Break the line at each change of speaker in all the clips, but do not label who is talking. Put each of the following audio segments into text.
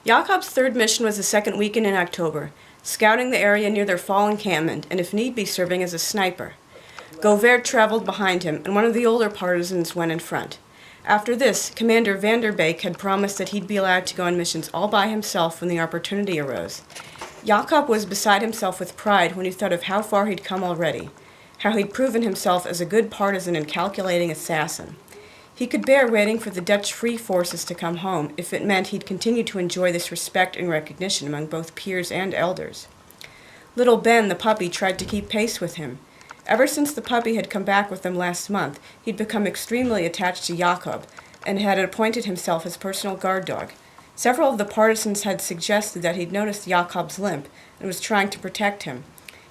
Jakob's third mission was the second weekend in October, scouting the area near their fall encampment and if need be serving as a sniper. Govert traveled behind him and one of the older partisans went in front. After this, Commander Vanderbeek had promised that he'd be allowed to go on missions all by himself when the opportunity arose. Jakob was beside himself with pride when he thought of how far he'd come already, how he'd proven himself as a good partisan and calculating assassin. He could bear waiting for the Dutch Free Forces to come home if it meant he'd continue to enjoy this respect and recognition among both peers and elders. Little Ben, the puppy, tried to keep pace with him. Ever since the puppy had come back with them last month, he'd become extremely attached to Jakob and had appointed himself his personal guard dog. Several of the partisans had suggested that he'd noticed Jakob's limp and was trying to protect him.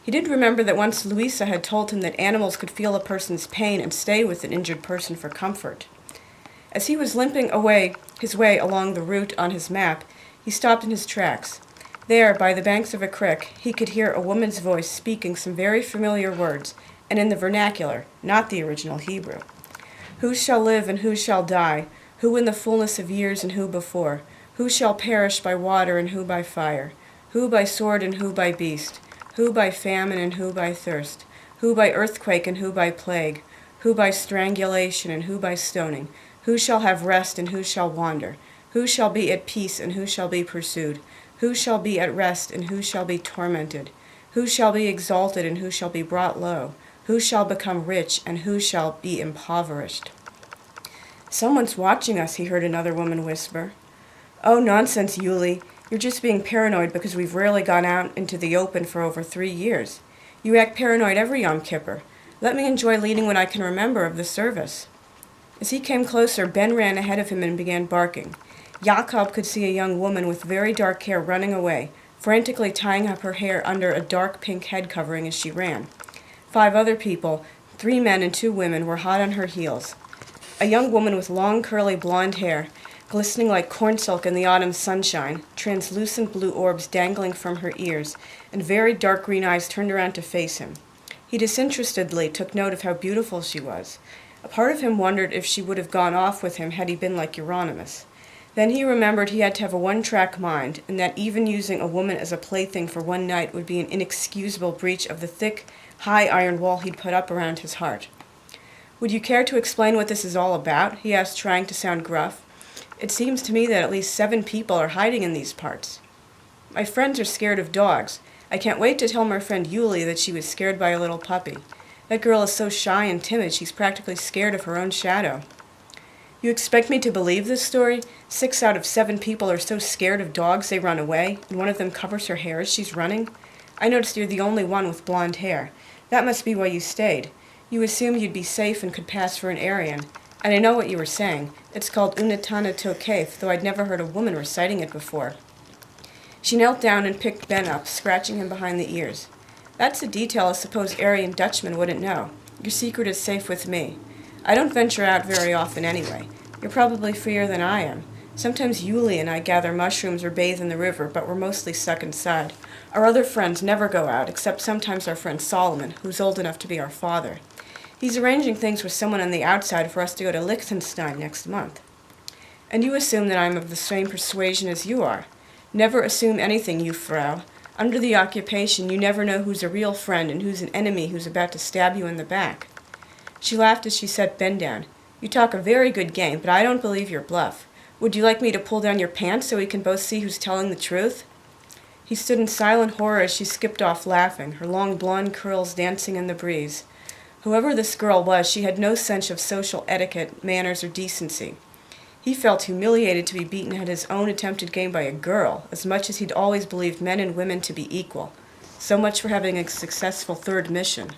He did remember that once Louisa had told him that animals could feel a person's pain and stay with an injured person for comfort. As he was limping his way along the route on his map, he stopped in his tracks. There, by the banks of a creek, he could hear a woman's voice speaking some very familiar words, and in the vernacular, not the original Hebrew. Who shall live and who shall die? Who in the fullness of years and who before? Who shall perish by water and who by fire? Who by sword and who by beast? Who by famine and who by thirst? Who by earthquake and who by plague? Who by strangulation and who by stoning? Who shall have rest and who shall wander? Who shall be at peace and who shall be pursued? Who shall be at rest and who shall be tormented? Who shall be exalted and who shall be brought low? Who shall become rich and who shall be impoverished? Someone's watching us, he heard another woman whisper. Oh, nonsense, Yuli. You're just being paranoid because we've rarely gone out into the open for over 3 years. You act paranoid every Yom Kippur. Let me enjoy leading what I can remember of the service. As he came closer, Ben ran ahead of him and began barking. Jakob could see a young woman with very dark hair running away, frantically tying up her hair under a dark pink head covering as she ran. 5 other people, 3 men and 2 women, were hot on her heels. A young woman with long curly blonde hair, glistening like corn silk in the autumn sunshine, translucent blue orbs dangling from her ears, and very dark green eyes turned around to face him. He disinterestedly took note of how beautiful she was. A part of him wondered if she would have gone off with him had he been like Euronymous. Then he remembered he had to have a one-track mind, and that even using a woman as a plaything for one night would be an inexcusable breach of the thick, high iron wall he'd put up around his heart. Would you care to explain what this is all about? He asked, trying to sound gruff. It seems to me that at least 7 people are hiding in these parts. My friends are scared of dogs. I can't wait to tell my friend Yuli that she was scared by a little puppy. That girl is so shy and timid, she's practically scared of her own shadow. You expect me to believe this story? 6 out of 7 people are so scared of dogs they run away, and one of them covers her hair as she's running? I noticed you're the only one with blonde hair. That must be why you stayed. You assumed you'd be safe and could pass for an Aryan. And I know what you were saying. It's called Unatana Tokef, though I'd never heard a woman reciting it before. She knelt down and picked Ben up, scratching him behind the ears. That's a detail I suppose Aryan Dutchmen wouldn't know. Your secret is safe with me. I don't venture out very often anyway. You're probably freer than I am. Sometimes Yuli and I gather mushrooms or bathe in the river, but we're mostly stuck inside. Our other friends never go out, except sometimes our friend Solomon, who's old enough to be our father. He's arranging things with someone on the outside for us to go to Liechtenstein next month. And you assume that I'm of the same persuasion as you are. Never assume anything, you Frau. Under the occupation, you never know who's a real friend and who's an enemy who's about to stab you in the back. She laughed as she set Ben down. You talk a very good game, but I don't believe your bluff. Would you like me to pull down your pants so we can both see who's telling the truth? He stood in silent horror as she skipped off laughing, her long blonde curls dancing in the breeze. Whoever this girl was, she had no sense of social etiquette, manners, or decency. He felt humiliated to be beaten at his own attempted game by a girl, as much as he'd always believed men and women to be equal. So much for having a successful third mission.